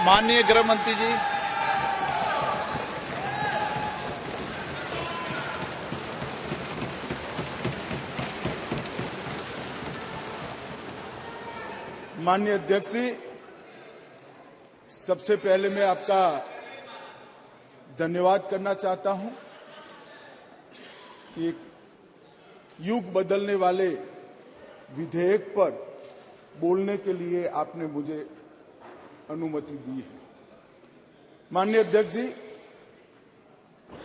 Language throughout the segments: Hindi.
माननीय गृह मंत्री जी। माननीय अध्यक्ष जी, सबसे पहले मैं आपका धन्यवाद करना चाहता हूं कि एक युग बदलने वाले विधेयक पर बोलने के लिए आपने मुझे अनुमति दी है। माननीय अध्यक्ष जी,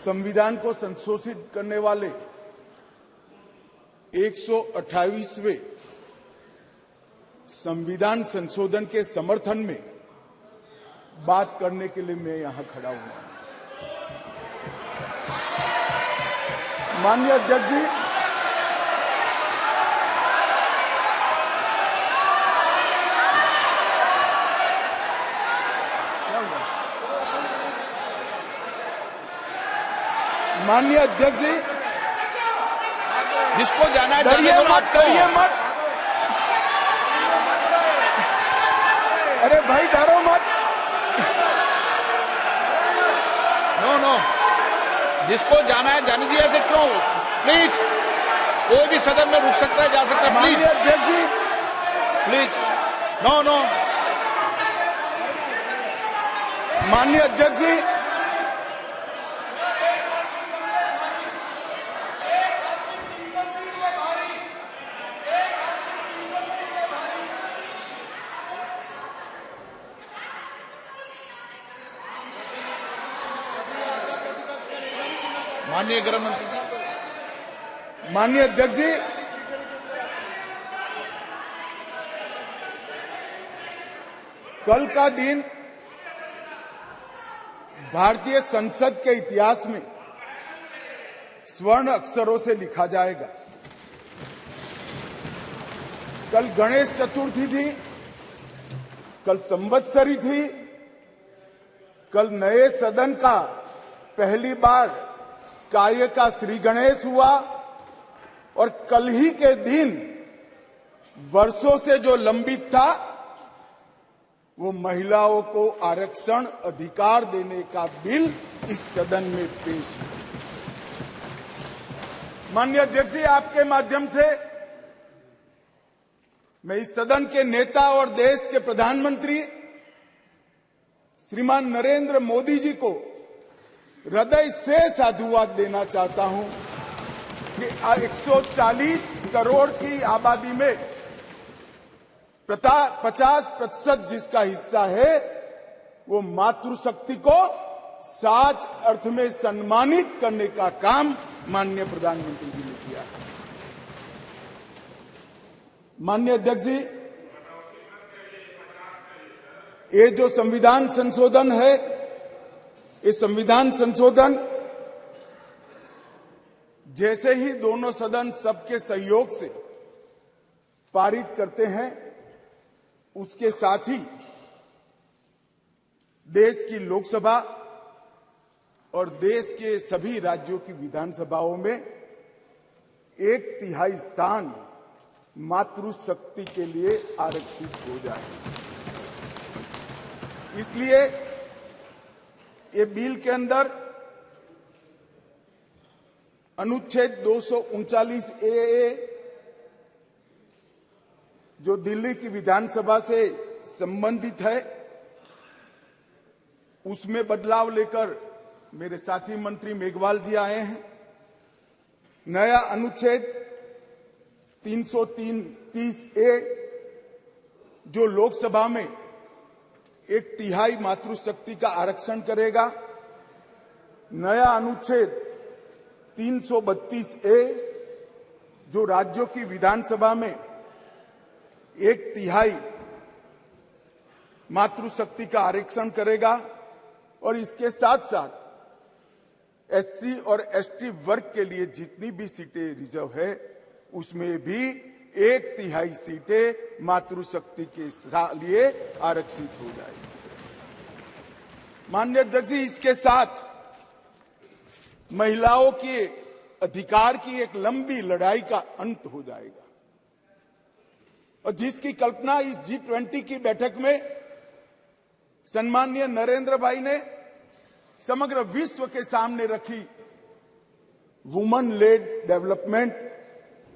संविधान को संशोधित करने वाले 128वें संविधान संशोधन के समर्थन में बात करने के लिए मैं यहां खड़ा हुआ हूं। माननीय अध्यक्ष जी, माननीय अध्यक्ष जी, जिसको जाना है डरिए मत, डरिए मत। अरे भाई डरो मत। नो, जिसको जाना है जाने दिया से क्यों? प्लीज, कोई भी सदन में रुक सकता है, जा सकता है। माननीय अध्यक्ष जी, प्लीज, नो। माननीय अध्यक्ष जी, माननीय गृह मंत्री जी। माननीय अध्यक्ष जी, कल का दिन भारतीय संसद के इतिहास में स्वर्ण अक्षरों से लिखा जाएगा। कल गणेश चतुर्थी थी, कल संवत्सरी थी, कल नए सदन का पहली बार कार्य का श्री गणेश हुआ और कल ही के दिन वर्षों से जो लंबित था वो महिलाओं को आरक्षण अधिकार देने का बिल इस सदन में पेश हुआ। माननीय अध्यक्ष जी, आपके माध्यम से मैं इस सदन के नेता और देश के प्रधानमंत्री श्रीमान नरेंद्र मोदी जी को हृदय से साधुवाद देना चाहता हूं कि 140 करोड़ की आबादी में 50% जिसका हिस्सा है वो मातृशक्ति को सच अर्थ में सम्मानित करने का काम माननीय प्रधानमंत्री जी ने किया। माननीय अध्यक्ष जी, ये जो संविधान संशोधन है, ये संविधान संशोधन जैसे ही दोनों सदन सबके सहयोग से पारित करते हैं, उसके साथ ही देश की लोकसभा और देश के सभी राज्यों की विधानसभाओं में 1/3 स्थान मातृशक्ति के लिए आरक्षित हो जाए। इसलिए ये बिल के अंदर अनुच्छेद 239A जो दिल्ली की विधानसभा से संबंधित है, उसमें बदलाव लेकर मेरे साथी मंत्री मेघवाल जी आए हैं। नया अनुच्छेद 330A जो लोकसभा में 1/3 मातृशक्ति का आरक्षण करेगा। नया अनुच्छेद 332A जो राज्यों की विधानसभा में 1/3 मातृशक्ति का आरक्षण करेगा और इसके साथ साथ एससी और एसटी वर्ग के लिए जितनी भी सीटें रिजर्व है उसमें भी 1/3 सीटें मातृशक्ति के लिए आरक्षित हो जाएगी। माननीय अध्यक्ष जी, इसके साथ महिलाओं के अधिकार की एक लंबी लड़ाई का अंत हो जाएगा और जिसकी कल्पना इस G20 की बैठक में सम्माननीय नरेंद्र भाई ने समग्र विश्व के सामने रखी वुमन लेड डेवलपमेंट,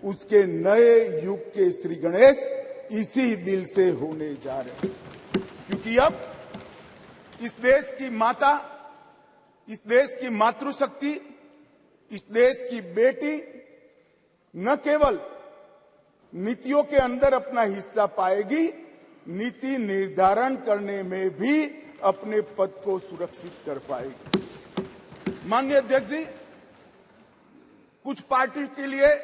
उसके नए युग के श्री गणेश इसी बिल से होने जा रहे हैं। क्योंकि अब इस देश की माता, इस देश की मातृशक्ति, इस देश की बेटी न केवल नीतियों के अंदर अपना हिस्सा पाएगी, नीति निर्धारण करने में भी अपने पद को सुरक्षित कर पाएगी। माननीय अध्यक्ष जी, कुछ पार्टी के लिए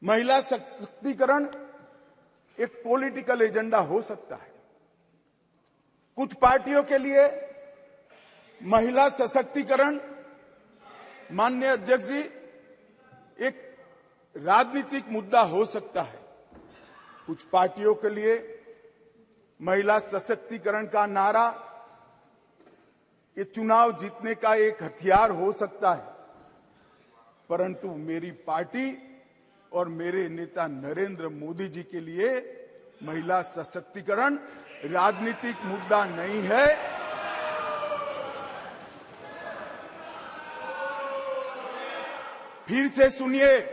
महिला सशक्तिकरण एक पॉलिटिकल एजेंडा हो सकता है। कुछ पार्टियों के लिए महिला सशक्तिकरण, माननीय अध्यक्ष जी, एक राजनीतिक मुद्दा हो सकता है। कुछ पार्टियों के लिए महिला सशक्तिकरण का नारा ये चुनाव जीतने का एक हथियार हो सकता है, परंतु मेरी पार्टी और मेरे नेता नरेंद्र मोदी जी के लिए महिला सशक्तिकरण राजनीतिक मुद्दा नहीं है। फिर से सुनिए,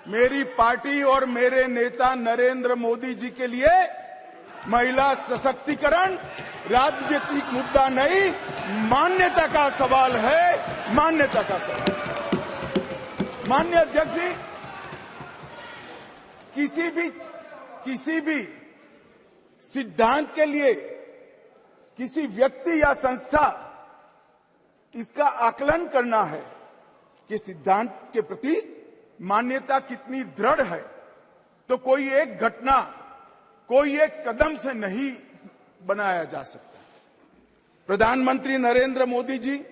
मेरी पार्टी और मेरे नेता नरेंद्र मोदी जी के लिए महिला सशक्तिकरण राजनीतिक मुद्दा नहीं, मान्यता का सवाल है, मान्यता का सवाल। माननीय अध्यक्ष जी, किसी भी सिद्धांत के लिए किसी व्यक्ति या संस्था इसका आकलन करना है कि सिद्धांत के प्रति मान्यता कितनी दृढ़ है, तो कोई एक घटना, कोई एक कदम से नहीं बनाया जा सकता। प्रधानमंत्री नरेंद्र मोदी जी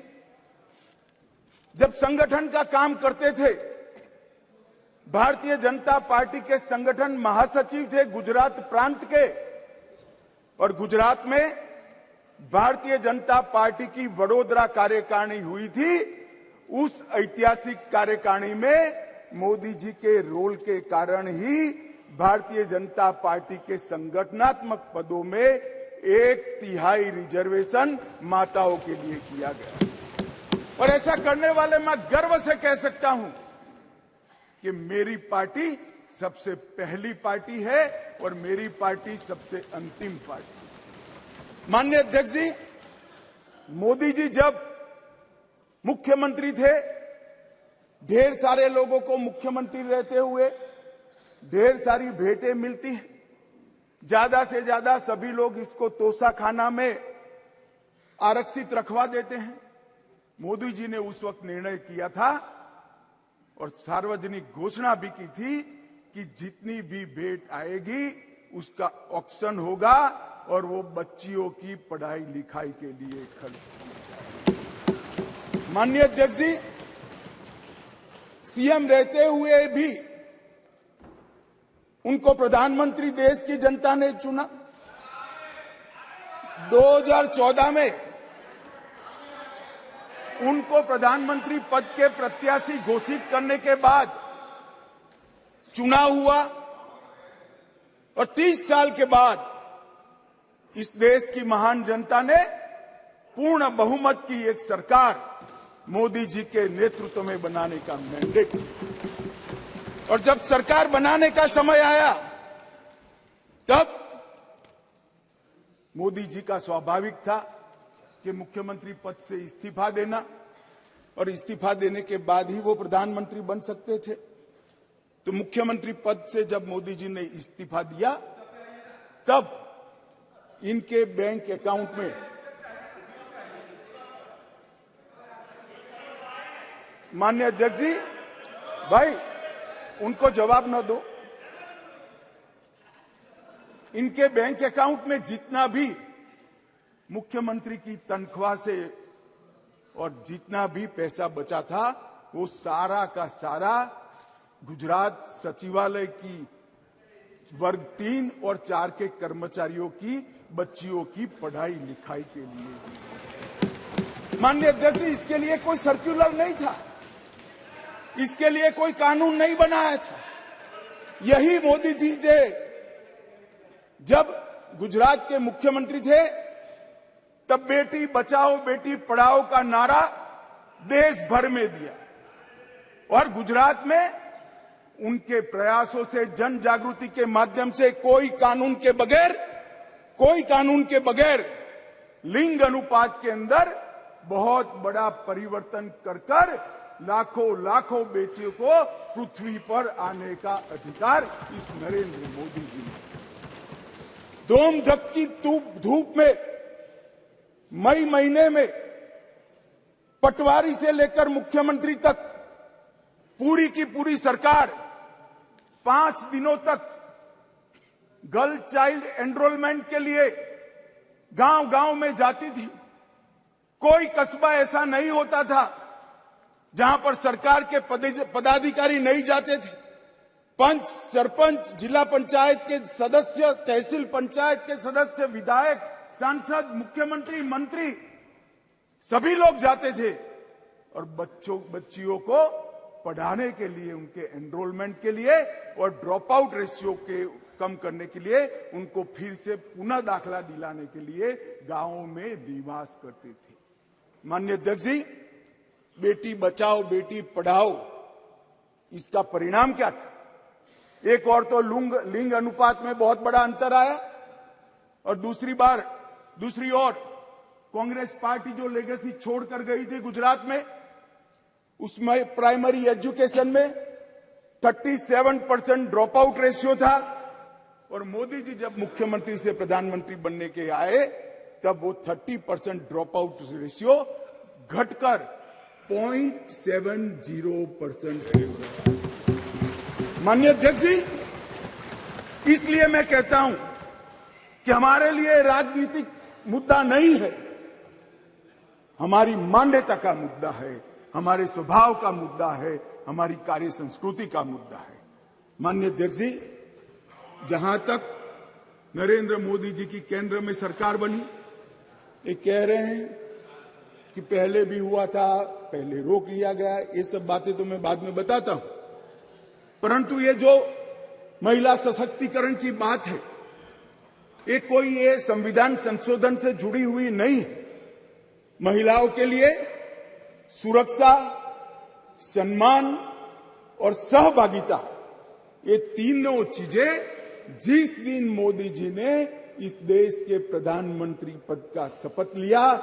जब संगठन का काम करते थे, भारतीय जनता पार्टी के संगठन महासचिव थे गुजरात प्रांत के, और गुजरात में भारतीय जनता पार्टी की वडोदरा कार्यकारिणी हुई थी। उस ऐतिहासिक कार्यकारिणी में मोदी जी के रोल के कारण ही भारतीय जनता पार्टी के संगठनात्मक पदों में 1/3 रिजर्वेशन माताओं के लिए किया गया। और ऐसा करने वाले मैं गर्व से कह सकता हूं कि मेरी पार्टी सबसे पहली पार्टी है और मेरी पार्टी सबसे अंतिम पार्टी। माननीय अध्यक्ष जी, मोदी जी जब मुख्यमंत्री थे, ढेर सारे लोगों को मुख्यमंत्री रहते हुए ढेर सारी भेंटें मिलती हैं। ज्यादा से ज्यादा सभी लोग इसको तोशाखाना में आरक्षित रखवा देते हैं। मोदी जी ने उस वक्त निर्णय किया था और सार्वजनिक घोषणा भी की थी कि जितनी भी भेंट आएगी उसका ऑक्शन होगा और वो बच्चियों की पढ़ाई लिखाई के लिए खर्च की जाएगी। माननीय अध्यक्ष जी, सीएम रहते हुए भी उनको प्रधानमंत्री देश की जनता ने चुना। 2014 में उनको प्रधानमंत्री पद के प्रत्याशी घोषित करने के बाद चुनाव हुआ और 30 साल के बाद इस देश की महान जनता ने पूर्ण बहुमत की एक सरकार मोदी जी के नेतृत्व में बनाने का मैंडेट दिया। और जब सरकार बनाने का समय आया, तब मोदी जी का स्वाभाविक था कि मुख्यमंत्री पद से इस्तीफा देना, और इस्तीफा देने के बाद ही वो प्रधानमंत्री बन सकते थे। तो मुख्यमंत्री पद से जब मोदी जी ने इस्तीफा दिया, तब इनके बैंक अकाउंट में माननीय अध्यक्ष जी, भाई उनको जवाब न दो। इनके बैंक अकाउंट में जितना भी मुख्यमंत्री की तनख्वाह से और जितना भी पैसा बचा था, वो सारा का सारा गुजरात सचिवालय की वर्ग 3 और 4 के कर्मचारियों की बच्चियों की पढ़ाई लिखाई के लिए। माननीय अध्यक्ष, इसके लिए कोई सर्कुलर नहीं था, इसके लिए कोई कानून नहीं बनाया था। यही मोदी जी थे जब गुजरात के मुख्यमंत्री थे, तब बेटी बचाओ बेटी पढ़ाओ का नारा देश भर में दिया और गुजरात में उनके प्रयासों से, जन जागृति के माध्यम से कोई कानून के बगैर लिंग अनुपात के अंदर बहुत बड़ा परिवर्तन कर लाखों बेटियों को पृथ्वी पर आने का अधिकार इस नरेंद्र मोदी जी ने। दोम धक्की धूप में मई महीने में पटवारी से लेकर मुख्यमंत्री तक पूरी की पूरी सरकार 5 दिनों तक गर्ल चाइल्ड एनरोलमेंट के लिए गांव-गांव में जाती थी। कोई कस्बा ऐसा नहीं होता था जहां पर सरकार के पदाधिकारी नहीं जाते थे। पंच, सरपंच, जिला पंचायत के सदस्य, तहसील पंचायत के सदस्य, विधायक, सांसद, मुख्यमंत्री, मंत्री सभी लोग जाते थे और बच्चियों को पढ़ाने के लिए, उनके एनरोलमेंट के लिए और ड्रॉप आउट रेशियो के कम करने के लिए, उनको फिर से पुनः दाखला दिलाने के लिए गांवों में निवास करते थे। माननीय अध्यक्ष जी, बेटी बचाओ बेटी पढ़ाओ, इसका परिणाम क्या था? एक और तो लिंग अनुपात में बहुत बड़ा अंतर आया और दूसरी ओर कांग्रेस पार्टी जो लेगेसी छोड़कर गई थी गुजरात में, उसमें प्राइमरी एजुकेशन में 37% ड्रॉप आउट रेशियो था और मोदी जी जब मुख्यमंत्री से प्रधानमंत्री बनने के आए तब वो 30% ड्रॉप आउट रेशियो घटकर 0.70% है। माननीय अध्यक्ष जी, इसलिए मैं कहता हूं कि हमारे लिए राजनीतिक मुद्दा नहीं है, हमारी मान्यता का मुद्दा है, हमारे स्वभाव का मुद्दा है, हमारी कार्य संस्कृति का मुद्दा है। माननीय अध्यक्ष जी, जहां तक नरेंद्र मोदी जी की केंद्र में सरकार बनी, ये कह रहे हैं कि पहले भी हुआ था, पहले रोक लिया गया, ये सब बातें तो मैं बाद में बताता हूं, परंतु ये जो महिला सशक्तिकरण की बात है, ये संविधान संशोधन से जुड़ी हुई नहीं है। महिलाओं के लिए सुरक्षा, सम्मान और सहभागिता, ये तीनों चीजें जिस दिन मोदी जी ने इस देश के प्रधानमंत्री पद का शपथ लिया,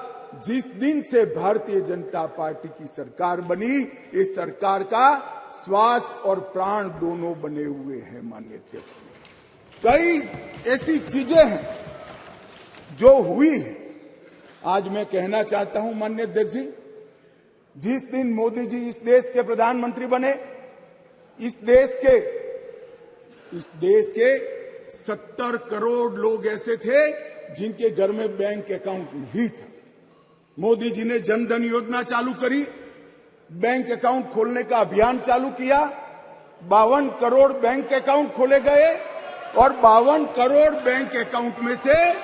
जिस दिन से भारतीय जनता पार्टी की सरकार बनी, इस सरकार का श्वास और प्राण दोनों बने हुए हैं। माननीय अध्यक्ष, कई ऐसी चीजें हैं जो हुई है। आज मैं कहना चाहता हूं माननीय अध्यक्ष जी, जिस दिन मोदी जी इस देश के प्रधानमंत्री बने, इस देश के 70 करोड़ लोग ऐसे थे जिनके घर में बैंक अकाउंट नहीं था। मोदी जी ने जनधन योजना चालू करी, बैंक अकाउंट खोलने का अभियान चालू किया, 52 करोड़ बैंक अकाउंट खोले गए और 52 करोड़ बैंक अकाउंट में से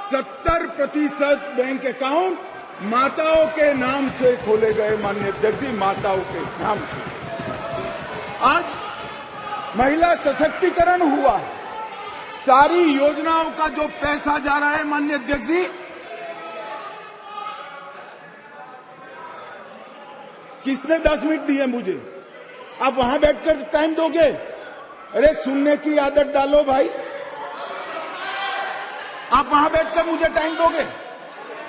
70% बैंक अकाउंट माताओं के नाम से खोले गए। माननीय अध्यक्ष जी, माताओं के नाम से आज महिला सशक्तिकरण हुआ है। सारी योजनाओं का जो पैसा जा रहा है, माननीय अध्यक्ष जी, किसने 10 मिनट दिए मुझे? आप वहां बैठकर टाइम दोगे? अरे सुनने की आदत डालो भाई, आप वहां बैठकर मुझे टाइम दोगे?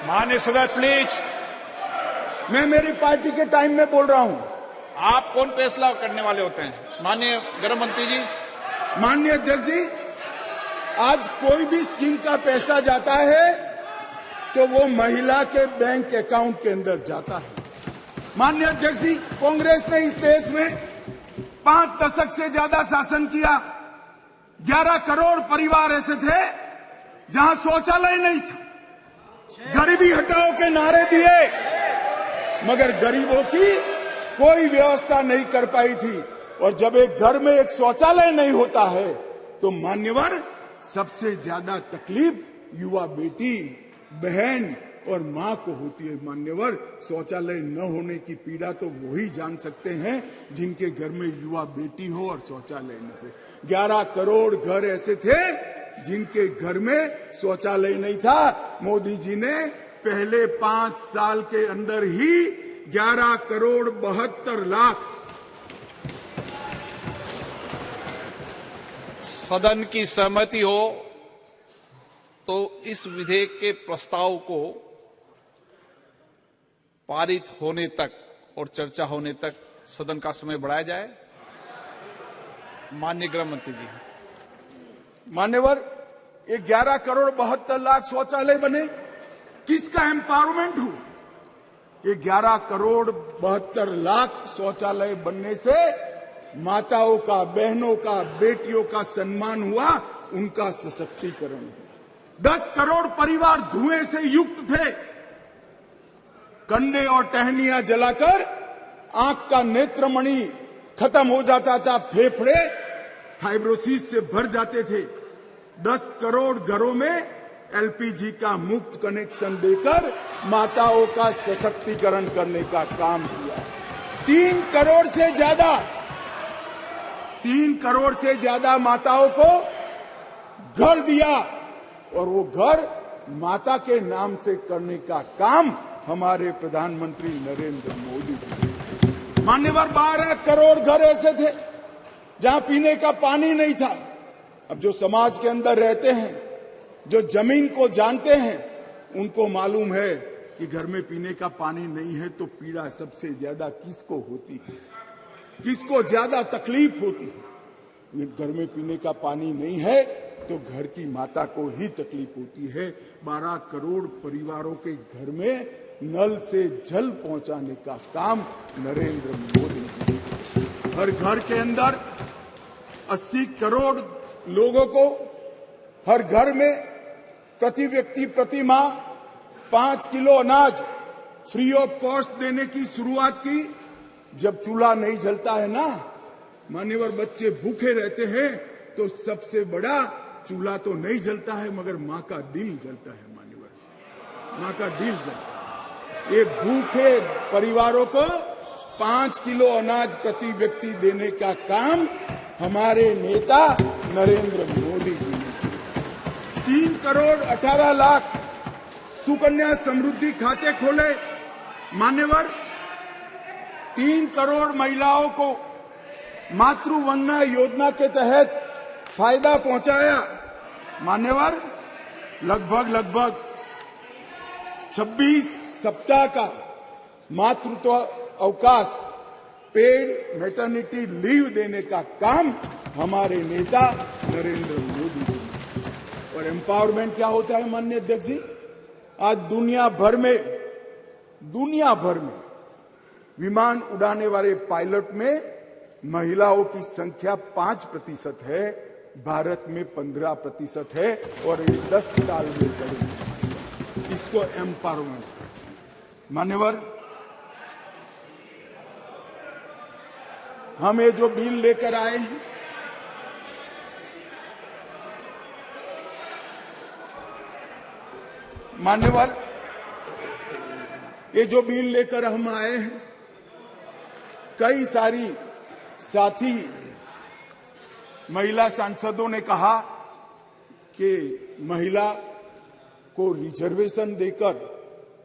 माननीय सदस्य प्लीज, मैं मेरी पार्टी के टाइम में बोल रहा हूं। आप कौन फैसला करने वाले होते हैं? माननीय गृह मंत्री जी। माननीय अध्यक्ष जी, आज कोई भी स्कीम का पैसा जाता है तो वो महिला के बैंक अकाउंट के अंदर जाता है। माननीय अध्यक्ष जी, कांग्रेस ने इस देश में 5 दशक से ज्यादा शासन किया। 11 करोड़ परिवार ऐसे थे जहां शौचालय नहीं था। गरीबी हटाओ के नारे दिए, मगर गरीबों की कोई व्यवस्था नहीं कर पाई थी। और जब एक घर में एक शौचालय नहीं होता है तो मान्यवर, सबसे ज्यादा तकलीफ युवा बेटी, बहन और मां को होती है। मान्यवर, शौचालय न होने की पीड़ा तो वही जान सकते हैं जिनके घर में युवा बेटी हो और शौचालय न हो। 11 करोड़ घर ऐसे थे जिनके घर में शौचालय नहीं था, मोदी जी ने पहले 5 साल के अंदर ही 11 करोड़ 72 लाख सदन की सहमति हो तो इस विधेयक के प्रस्ताव को पारित होने तक और चर्चा होने तक सदन का समय बढ़ाया जाए। माननीय गृह मंत्री जी। मान्यवर, ये 11 करोड़ 72 लाख शौचालय बने, किसका एम्पावरमेंट हुआ? ये 11 करोड़ 72 लाख शौचालय बनने से माताओं का, बहनों का, बेटियों का सम्मान हुआ, उनका सशक्तिकरण हुआ। 10 करोड़ परिवार धुएं से युक्त थे, कंडे और टहनियां जलाकर आंख का नेत्रमणि खत्म हो जाता था, फेफड़े फाइब्रोसिस से भर जाते थे। 10 करोड़ घरों में एलपीजी का मुफ्त कनेक्शन देकर माताओं का सशक्तिकरण करने का काम किया। 3 करोड़ से ज्यादा माताओं को घर दिया, और वो घर माता के नाम से करने का काम हमारे प्रधानमंत्री नरेंद्र मोदी जी। मान्यवर, 12 करोड़ घर ऐसे थे जहां पीने का पानी नहीं था। अब जो समाज के अंदर रहते हैं, जो जमीन को जानते हैं, उनको मालूम है कि घर में पीने का पानी नहीं है तो पीड़ा सबसे ज्यादा किसको होती है, किसको ज्यादा तकलीफ होती है। ये घर में पीने का पानी नहीं है तो घर की माता को ही तकलीफ होती है। 12 करोड़ परिवारों के घर में नल से जल पहुंचाने का काम नरेंद्र मोदी जी। हर घर के अंदर 80 करोड़ लोगों को हर घर में प्रति व्यक्ति प्रति माह 5 किलो अनाज फ्री ऑफ कॉस्ट देने की शुरुआत की। जब चूल्हा नहीं जलता है ना मान्यवर, बच्चे भूखे रहते हैं, तो सबसे बड़ा चूल्हा तो नहीं जलता है मगर मां का दिल जलता है। मान्यवर, मां का दिल जलता है। ये भूखे परिवारों को 5 किलो अनाज प्रति व्यक्ति देने का काम हमारे नेता नरेंद्र मोदी जी ने। 3 करोड़ 18 लाख सुकन्या समृद्धि खाते खोले। मान्यवर, 3 करोड़ महिलाओं को मातृवंदना योजना के तहत फायदा पहुंचाया। मान्यवर, लगभग 26 सप्ताह का मातृत्व अवकाश, पेड मैटरनिटी लीव देने का काम हमारे नेता नरेंद्र मोदी जी ने। और एम्पावरमेंट क्या होता है माननीय अध्यक्ष जी? आज दुनिया भर में विमान उड़ाने वाले पायलट में महिलाओं की संख्या 5% है, भारत में 15% है, और 10 साल में बढ़ेगी। इसको एम्पावरमेंट। मान्यवर, हम ये जो बिल लेकर आए हैं, मान्यवर, ये जो बिल लेकर हम आए हैं, कई सारी साथी महिला सांसदों ने कहा कि महिला को रिजर्वेशन देकर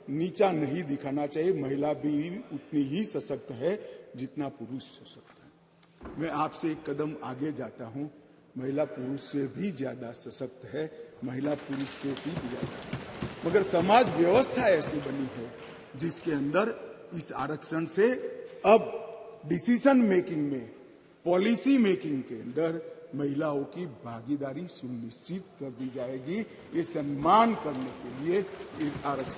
नीचा नहीं दिखाना चाहिए, महिला भी उतनी ही सशक्त है जितना पुरुष सशक्त है। मैं आपसे एक कदम आगे जाता हूं, महिला पुरुष से भी ज्यादा सशक्त है, महिला पुरुष से भी ज्यादा। मगर समाज व्यवस्था ऐसी बनी है जिसके अंदर इस आरक्षण से अब डिसीजन मेकिंग में, पॉलिसी मेकिंग के अंदर महिलाओं की भागीदारी सुनिश्चित कर दी जाएगी। ये सम्मान करने के लिए आरक्षण